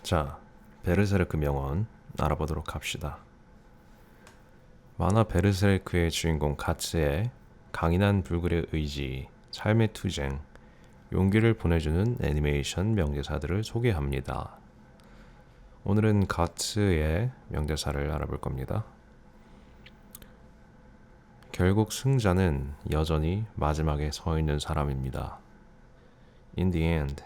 자, 베르세르크 명언 알아보도록 합시다. 만화 베르세르크의 주인공 가츠의 강인한 불굴의 의지, 삶의 투쟁, 용기를 보내주는 애니메이션 명대사들을 소개합니다. 오늘은 가츠의 명대사를 알아볼 겁니다. 결국 승자는 여전히 마지막에 서 있는 사람입니다. In the end,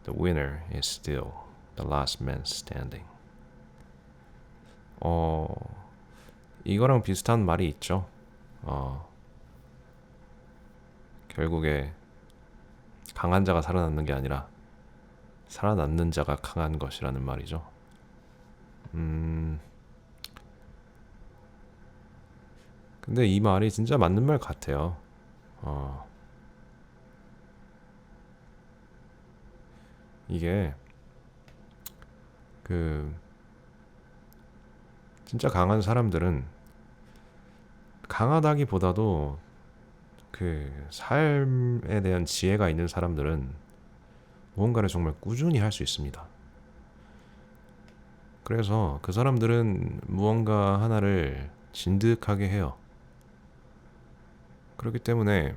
the winner is still the last man standing. 이거랑 비슷한 말이 있죠. 결국에 강한 자가 살아남는 게 아니라 살아남는 자가 강한 것이라는 말이죠. 근데 이 말이 진짜 맞는 말 같아요. 이게 그 진짜 강한 사람들은 강하다기보다도 그 삶에 대한 지혜가 있는 사람들은 무언가를 정말 꾸준히 할 수 있습니다. 그래서 그 사람들은 무언가 하나를 진득하게 해요. 그렇기 때문에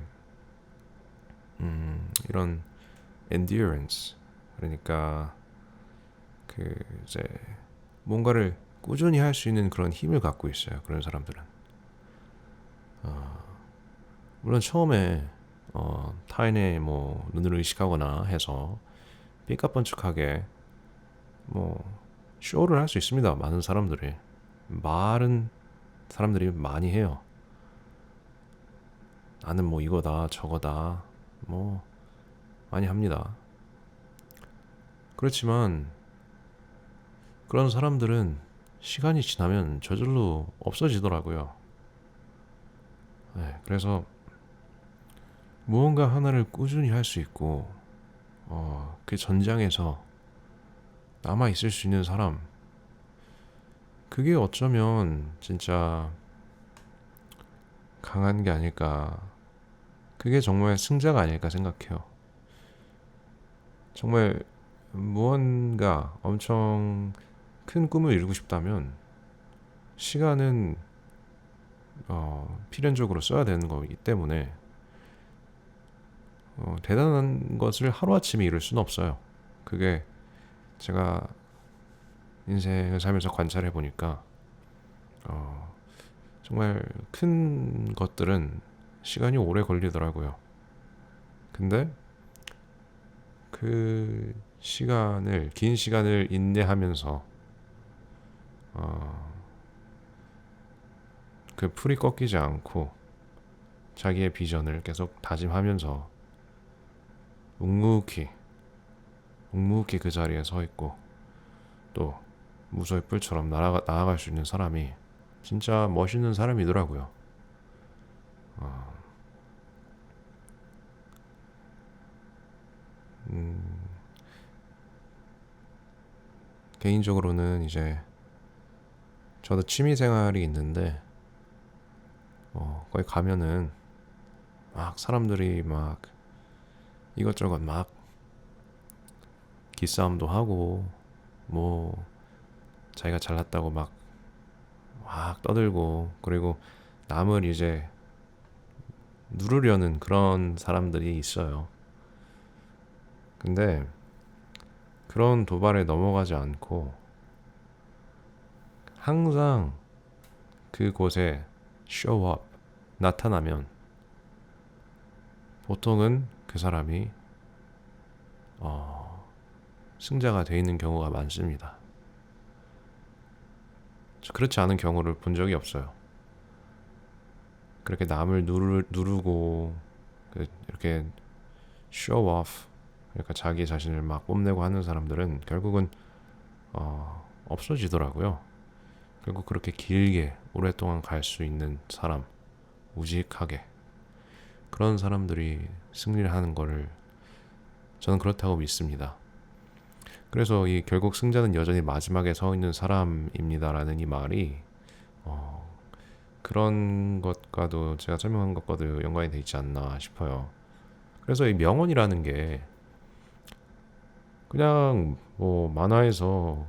이런 endurance, 그러니까 그 이제 뭔가를 꾸준히 할 수 있는 그런 힘을 갖고 있어요. 그런 사람들은 물론 처음에 타인의 뭐 눈을 의식하거나 해서 삐까뻔쩍하게 뭐 쇼를 할 수 있습니다. 많은 사람들이 말은 사람들이 많이 해요. 나는 뭐 이거다 저거다 뭐 많이 합니다. 그렇지만 그런 사람들은 시간이 지나면 저절로 없어지더라고요. 네, 그래서 무언가 하나를 꾸준히 할 수 있고 그 전장에서 남아 있을 수 있는 사람, 그게 어쩌면 진짜 강한 게 아닐까. 그게 정말 승자가 아닐까 생각해요. 정말 무언가 엄청 큰 꿈을 이루고 싶다면 시간은 필연적으로 써야 되는 거기 때문에 대단한 것을 하루아침에 이룰 수는 없어요. 그게 제가 인생을 살면서 관찰해 보니까 정말 큰 것들은 시간이 오래 걸리더라고요. 근데 그 시간을 긴 시간을 인내하면서 그 풀이 꺾이지 않고 자기의 비전을 계속 다짐하면서 묵묵히 그 자리에 서 있고 또 무소의 뿔처럼 나아갈 수 있는 사람이 진짜 멋있는 사람이더라고요. 개인적으로는 이제 저도 취미 생활이 있는데 거기 가면은 막 사람들이 막 이것저것 막 기싸움도 하고 뭐 자기가 잘났다고 막 떠들고, 그리고 남을 이제 누르려는 그런 사람들이 있어요. 근데 그런 도발에 넘어가지 않고 항상 그곳에 show up, 나타나면 보통은 그 사람이 승자가 돼 있는 경우가 많습니다. 그렇지 않은 경우를 본 적이 없어요. 그렇게 남을 누르고 이렇게 show off, 그러니까 자기 자신을 막 뽐내고 하는 사람들은 결국은 없어지더라고요. 결국 그렇게 길게 오랫동안 갈 수 있는 사람, 우직하게 그런 사람들이 승리를 하는 거를 저는 그렇다고 믿습니다. 그래서 이 결국 승자는 여전히 마지막에 서 있는 사람입니다라는 이 말이 그런 것과도 제가 설명한 것과도 연관이 돼 있지 않나 싶어요. 그래서 이 명언이라는 게 그냥 뭐 만화에서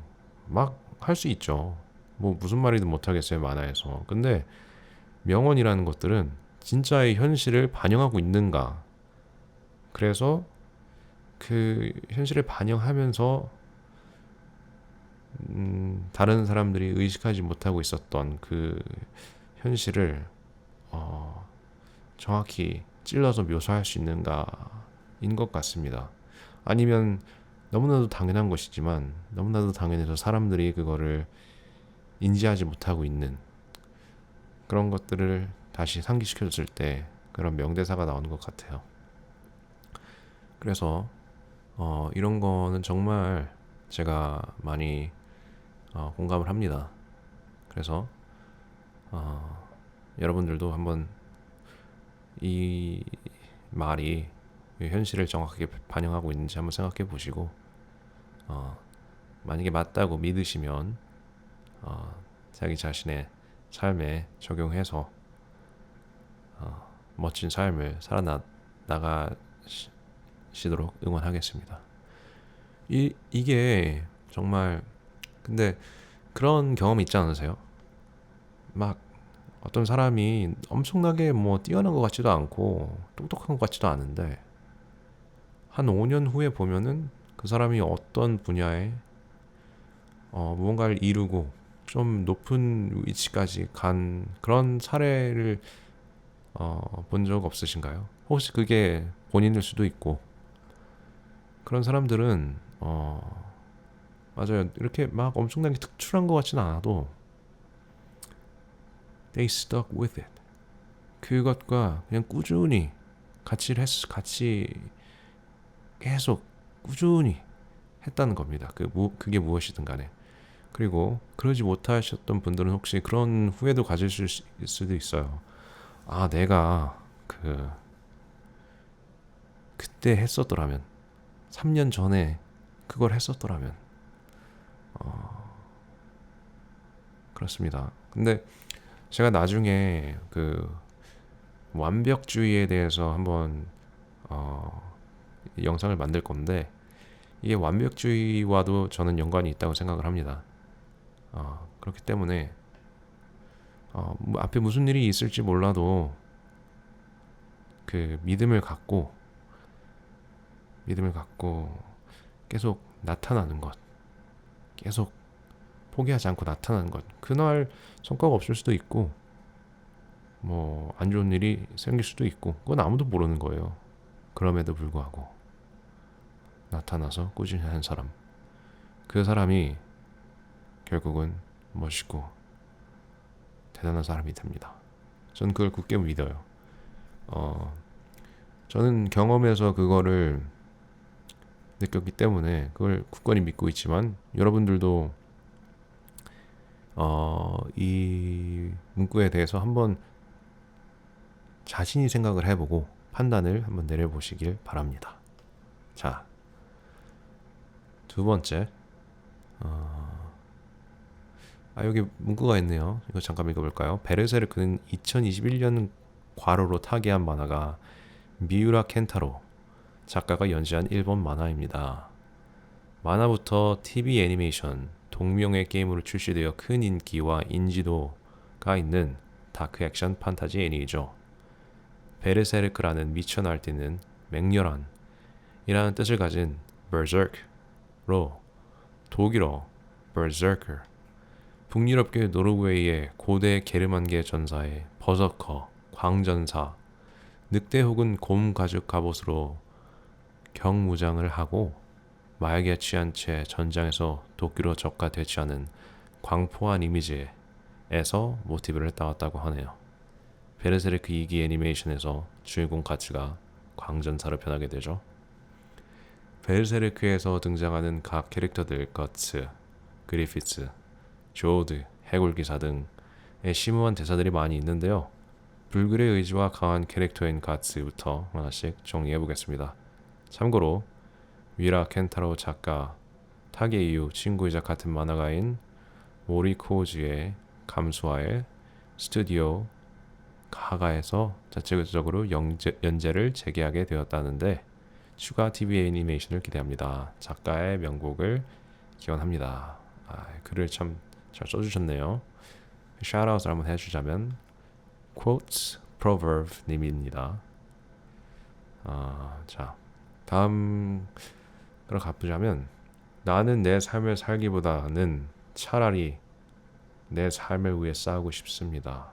막 할 수 있죠. 뭐 무슨 말이든 못 하겠어요, 만화에서. 근데 명언이라는 것들은 진짜의 현실을 반영하고 있는가? 그래서 그 현실을 반영하면서 다른 사람들이 의식하지 못하고 있었던 그 현실을 정확히 찔러서 묘사할 수 있는가인 것 같습니다. 아니면 너무나도 당연한 것이지만 너무나도 당연해서 사람들이 그거를 인지하지 못하고 있는 그런 것들을 다시 상기시켜줬을 때 그런 명대사가 나오는 것 같아요. 그래서 이런 거는 정말 제가 많이 공감을 합니다. 그래서 여러분들도 한번 이 말이 현실을 정확하게 반영하고 있는지 한번 생각해 보시고 만약에 맞다고 믿으시면 자기 자신의 삶에 적용해서 멋진 삶을 살아나가시도록 응원하겠습니다. 이게 정말 근데 그런 경험 있지 않으세요? 막 어떤 사람이 엄청나게 뭐 뛰어난 것 같지도 않고 똑똑한 것 같지도 않은데 한 5년 후에 보면은 그 사람이 어떤 분야에 무언가를 이루고 좀 높은 위치까지 간 그런 사례를 본 적 없으신가요? 혹시 그게 본인일 수도 있고 그런 사람들은 맞아요. 이렇게 막 엄청나게 특출한 것 같지는 않아도 they stuck with it. 그것과 그냥 꾸준히 같이 계속 꾸준히 했다는 겁니다. 그게 무엇이든 간에. 그리고 그러지 못하셨던 분들은 혹시 그런 후회도 가지실 수도 있어요. 아, 내가 그때 했었더라면 3년 전에 그걸 했었더라면 그렇습니다. 근데 제가 나중에 그 완벽주의에 대해서 한번 영상을 만들 건데 이게 완벽주의와도 저는 연관이 있다고 생각을 합니다. 그렇기 때문에 앞에 무슨 일이 있을지 몰라도 그 믿음을 갖고 계속 나타나는 것, 계속 포기하지 않고 나타나는 것. 그날 성과가 없을 수도 있고 뭐 안 좋은 일이 생길 수도 있고 그건 아무도 모르는 거예요. 그럼에도 불구하고 나타나서 꾸준히 하는 사람, 그 사람이 결국은 멋있고 대단한 사람이 됩니다. 저는 그걸 굳게 믿어요. 저는 경험에서 그거를 느꼈기 때문에 그걸 굳건히 믿고 있지만 여러분들도 이 문구에 대해서 한번 자신이 생각을 해보고 판단을 한번 내려보시길 바랍니다. 자, 두 번째. 여기 문구가 있네요. 이거 잠깐 읽어볼까요? 베르세르크는 2021년 과로로 타계한 만화가 미우라 켄타로 작가가 연재한 일본 만화입니다. 만화부터 TV 애니메이션, 동명의 게임으로 출시되어 큰 인기와 인지도가 있는 다크 액션 판타지 애니이죠. 베르세르크라는 미쳐 날뛰는 맹렬한 이라는 뜻을 가진 berserk로 독일어 berserker, 북유럽계 노르웨이의 고대 게르만계 전사의 버서커, 광전사, 늑대 혹은 곰 가죽 갑옷으로 경무장을 하고 마약에 취한 채 전장에서 도끼로 적과 대치하는 광포한 이미지에서 모티브를 따왔다고 하네요. 베르세르크 2기 애니메이션에서 주인공 가츠가 광전사로 변하게 되죠. 베르세르크에서 등장하는 각 캐릭터들 거츠, 그리피츠, 조드, 해골기사 등의 심오한 대사들이 많이 있는데요. 불굴의 의지와 강한 캐릭터인 가츠부터 하나씩 정리해보겠습니다. 참고로 위라 켄타로 작가, 타게이유 친구이자 같은 만화가인 모리코즈의 감수와의 스튜디오 가가에서 자체적으로 연재를 재개하게 되었다는데 추가 TV 애니메이션을 기대합니다. 작가의 명복을 기원합니다. 글을 참 잘 써주셨네요. 샤웃을 한번 해주자면 quotes proverb 님입니다. 자, 다음 으로 가보자면 나는 내 삶을 살기보다는 차라리 내 삶을 위해 싸우고 싶습니다.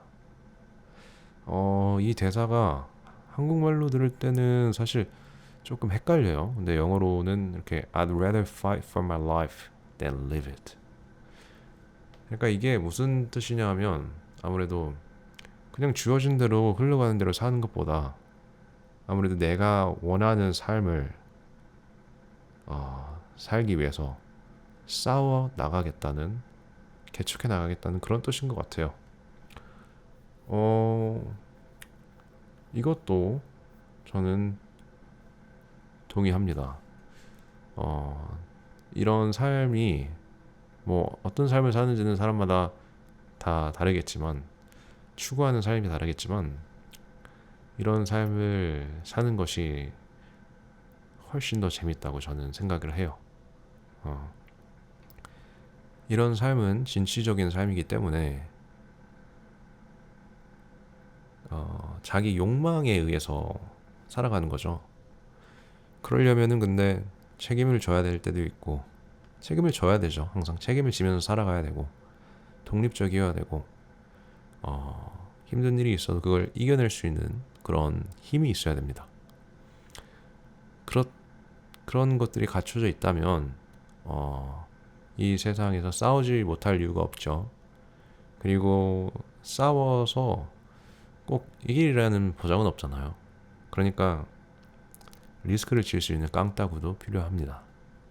이 대사가 한국말로 들을 때는 사실 조금 헷갈려요. 근데 영어로는 이렇게 I'd rather fight for my life than live it. 그러니까 이게 무슨 뜻이냐 하면 아무래도 그냥 주어진 대로 흘러가는 대로 사는 것보다 아무래도 내가 원하는 삶을 살기 위해서 싸워 나가겠다는, 개척해 나가겠다는 그런 뜻인 것 같아요. 이것도 저는 동의합니다. 이런 삶이 뭐 어떤 삶을 사는지는 사람마다 다 다르겠지만, 추구하는 삶이 다르겠지만, 이런 삶을 사는 것이 훨씬 더 재밌다고 저는 생각을 해요. 이런 삶은 진취적인 삶이기 때문에 자기 욕망에 의해서 살아가는 거죠. 그러려면은 근데 책임을 져야 될 때도 있고, 책임을 져야 되죠. 항상 책임을 지면서 살아가야 되고, 독립적이어야 되고, 힘든 일이 있어도 그걸 이겨낼 수 있는 그런 힘이 있어야 됩니다. 그런 것들이 갖춰져 있다면 이 세상에서 싸우지 못할 이유가 없죠. 그리고 싸워서 꼭 이기리라는 보장은 없잖아요. 그러니까 리스크를 질 수 있는 깡따구도 필요합니다.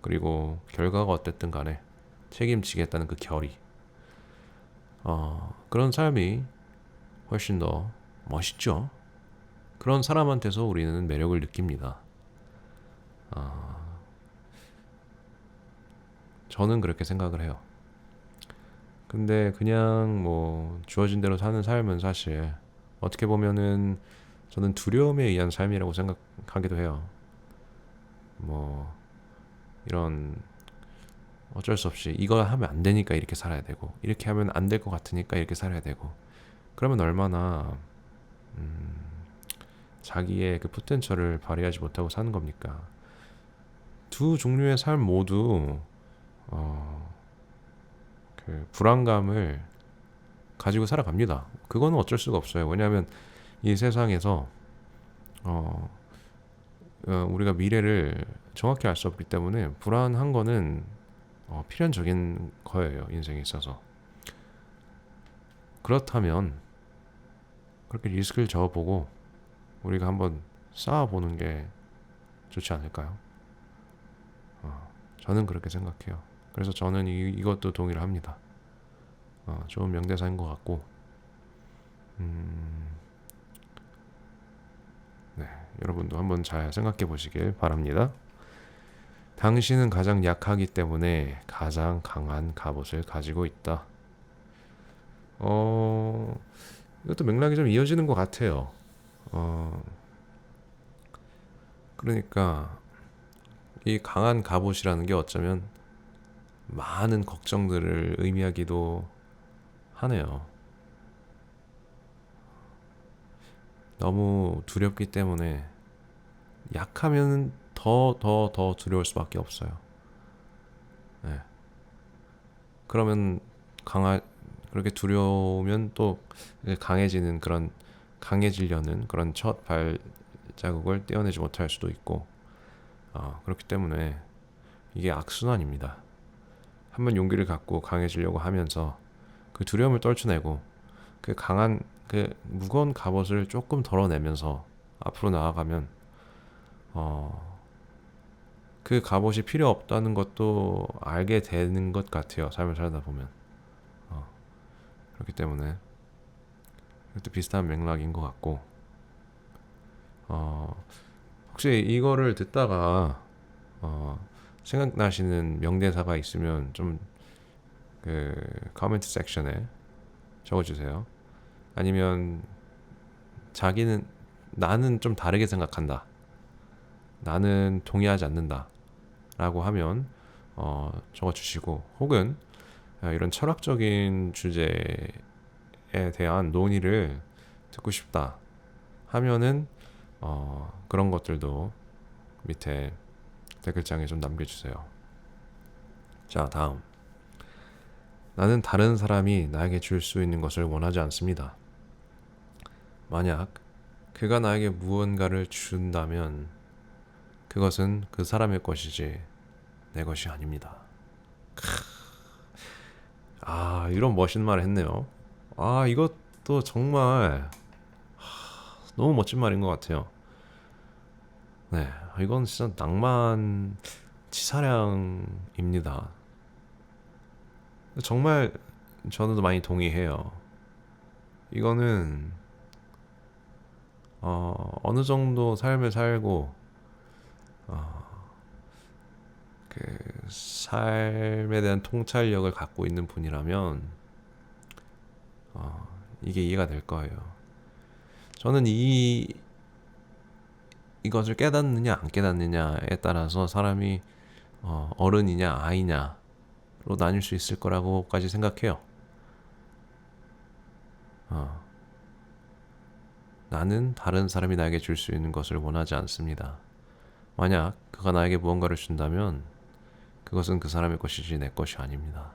그리고 결과가 어땠든 간에 책임지겠다는 그 결의, 그런 삶이 훨씬 더 멋있죠. 그런 사람한테서 우리는 매력을 느낍니다. 저는 그렇게 생각을 해요. 근데 그냥 뭐 주어진 대로 사는 삶은 사실 어떻게 보면은 저는 두려움에 의한 삶이라고 생각하기도 해요. 뭐 이런 어쩔 수 없이 이거 하면 안 되니까 이렇게 살아야 되고, 이렇게 하면 안 될 것 같으니까 이렇게 살아야 되고, 그러면 얼마나 자기의 그 포텐셜을 발휘하지 못하고 사는 겁니까? 두 종류의 삶 모두 그 불안감을 가지고 살아갑니다. 그거는 어쩔 수가 없어요. 왜냐하면 이 세상에서 우리가 미래를 정확히 알 수 없기 때문에 불안한 거는 필연적인 거예요. 인생에 있어서. 그렇다면 그렇게 리스크를 져보고 우리가 한번 쌓아보는 게 좋지 않을까요? 저는 그렇게 생각해요. 그래서 저는 이것도 동의를 합니다. 좋은 명대사인 것 같고, 네, 여러분도 한번 잘 생각해 보시길 바랍니다. 당신은 가장 약하기 때문에 가장 강한 갑옷을 가지고 있다. 이것도 맥락이 좀 이어지는 것 같아요. 그러니까 이 강한 갑옷이라는 게 어쩌면 많은 걱정들을 의미하기도 하네요. 너무 두렵기 때문에 약하면 더 두려울 수밖에 없어요. 네. 그러면 그렇게 두려우면 또 강해지는 그런, 강해지려는 그런 첫 발자국을 떼어내지 못할 수도 있고, 그렇기 때문에 이게 악순환입니다. 한번 용기를 갖고 강해지려고 하면서 그 두려움을 떨쳐내고 그 무거운 갑옷을 조금 덜어내면서 앞으로 나아가면 그 갑옷이 필요 없다는 것도 알게 되는 것 같아요. 삶을 살다 보면. 그렇기 때문에 이것도 비슷한 맥락인 것 같고, 혹시 이거를 듣다가 생각나시는 명대사가 있으면 좀 그 코멘트 섹션에 적어주세요. 아니면 나는 좀 다르게 생각한다, 나는 동의하지 않는다 라고 하면 적어주시고, 혹은 이런 철학적인 주제에 대한 논의를 듣고 싶다 하면은 그런 것들도 밑에 댓글창에 좀 남겨주세요. 자, 다음. 나는 다른 사람이 나에게 줄 수 있는 것을 원하지 않습니다. 만약 그가 나에게 무언가를 준다면 그것은 그 사람의 것이지 내 것이 아닙니다. 이런 멋있는 말을 했네요. 이것도 정말 너무 멋진 말인 것 같아요. 네, 이건 진짜 낭만 치사량입니다. 정말 저는 많이 동의해요. 이거는 어느 정도 삶을 살고 그 삶에 대한 통찰력을 갖고 있는 분이라면 이게 이해가 될 거예요. 저는 이것을 깨닫느냐 안 깨닫느냐에 따라서 사람이 어른이냐 아이냐로 나뉠 수 있을 거라고까지 생각해요. 나는 다른 사람이 나에게 줄 수 있는 것을 원하지 않습니다. 만약 그가 나에게 무언가를 준다면 그것은 그 사람의 것이지 내 것이 아닙니다.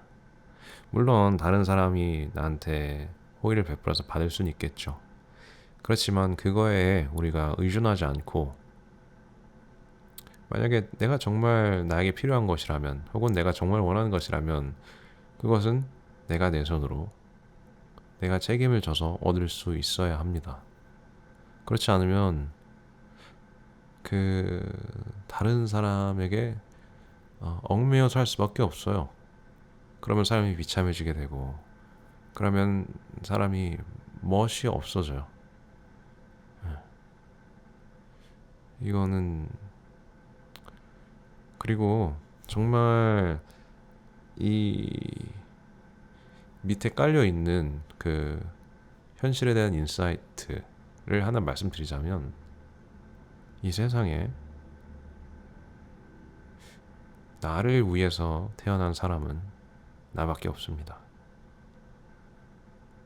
물론 다른 사람이 나한테 호의를 베풀어서 받을 수는 있겠죠. 그렇지만 그거에 우리가 의존하지 않고, 만약에 내가 정말 나에게 필요한 것이라면, 혹은 내가 정말 원하는 것이라면 그것은 내가 내 손으로 내가 책임을 져서 얻을 수 있어야 합니다. 그렇지 않으면 그 다른 사람에게 얽매여 살 수밖에 없어요. 그러면 사람이 비참해지게 되고, 그러면 사람이 멋이 없어져요. 이거는, 그리고 정말 이 밑에 깔려 있는 그 현실에 대한 인사이트를 하나 말씀드리자면, 이 세상에 나를 위해서 태어난 사람은 나밖에 없습니다.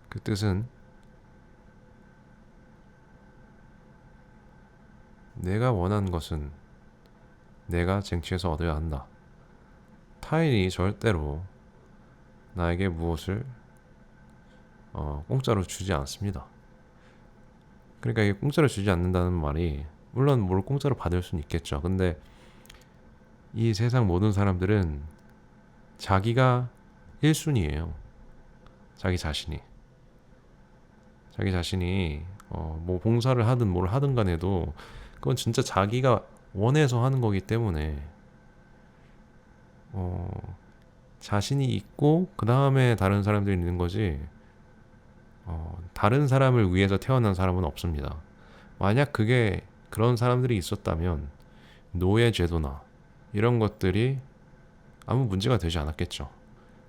그 뜻은 내가 원하는 것은 내가 쟁취해서 얻어야 한다. 타인이 절대로 나에게 무엇을 공짜로 주지 않습니다. 그러니까 이게 공짜로 주지 않는다는 말이, 물론 뭘 공짜로 받을 수는 있겠죠. 근데 이 세상 모든 사람들은 자기가 1순위예요. 자기 자신이 뭐 봉사를 하든 뭘 하든 간에도 그건 진짜 자기가 원해서 하는 거기 때문에 자신이 있고 그 다음에 다른 사람들이 있는 거지, 다른 사람을 위해서 태어난 사람은 없습니다. 만약 그게 그런 사람들이 있었다면 노예제도나 이런 것들이 아무 문제가 되지 않았겠죠.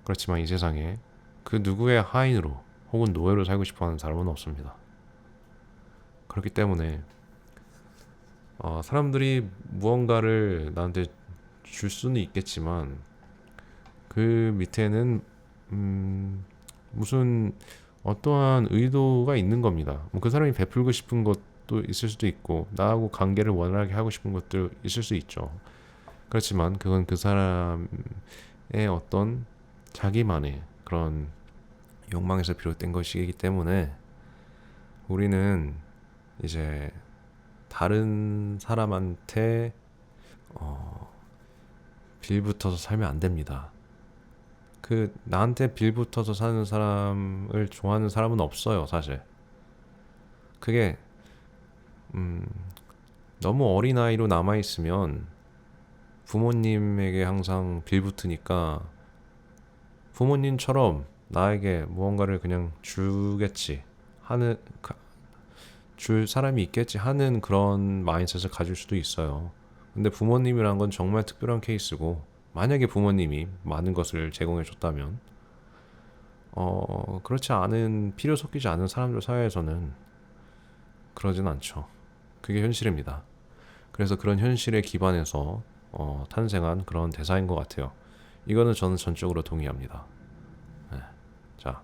그렇지만 이 세상에 그 누구의 하인으로 혹은 노예로 살고 싶어하는 사람은 없습니다. 그렇기 때문에 사람들이 무언가를 나한테 줄 수는 있겠지만 그 밑에는 무슨 어떠한 의도가 있는 겁니다. 뭐 그 사람이 베풀고 싶은 것도 있을 수도 있고, 나하고 관계를 원활하게 하고 싶은 것도 있을 수 있죠. 그렇지만 그건 그 사람의 어떤 자기만의 그런 욕망에서 비롯된 것이기 때문에 우리는 이제 다른 사람한테 빌붙어서 살면 안 됩니다. 그 나한테 빌붙어서 사는 사람을 좋아하는 사람은 없어요, 사실. 그게 너무 어린아이로 남아있으면 부모님에게 항상 빌붙으니까 부모님처럼 나에게 무언가를 그냥 주겠지 하는, 줄 사람이 있겠지 하는 그런 마인드셋을 가질 수도 있어요. 근데 부모님이란 건 정말 특별한 케이스고, 만약에 부모님이 많은 것을 제공해 줬다면 그렇지 않은, 필요 섞이지 않은 사람들 사이에서는 그러진 않죠. 그게 현실입니다. 그래서 그런 현실에 기반해서 탄생한 그런 대사인 것 같아요. 이거는 저는 전적으로 동의합니다. 네. 자,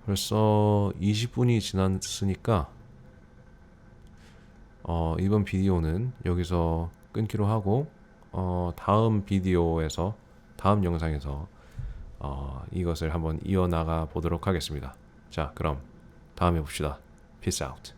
벌써 20분이 지났으니까 이번 비디오는 여기서 끊기로 하고 다음 비디오에서 다음 영상에서 이것을 한번 이어나가 보도록 하겠습니다. 자, 그럼 다음에 봅시다. Peace out.